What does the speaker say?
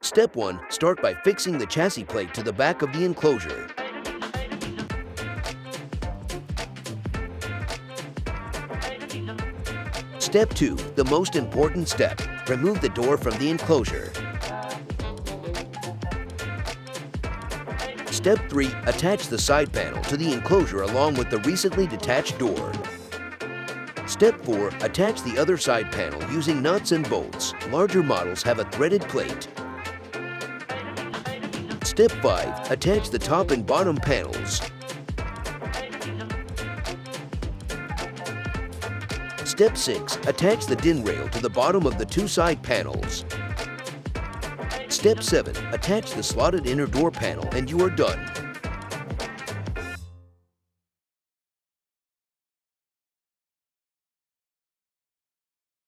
Step 1. Start by fixing the chassis plate to the back of the enclosure. Step 2. The most important step. Remove the door from the enclosure. Step 3. Attach the side panel to the enclosure along with the recently detached door. Step 4. Attach the other side panel using nuts and bolts. Larger models have a threaded plate. Step 5. Attach the top and bottom panels. Step 6. Attach the din rail to the bottom of the two side panels. Step 7. Attach the slotted inner door panel and you are done.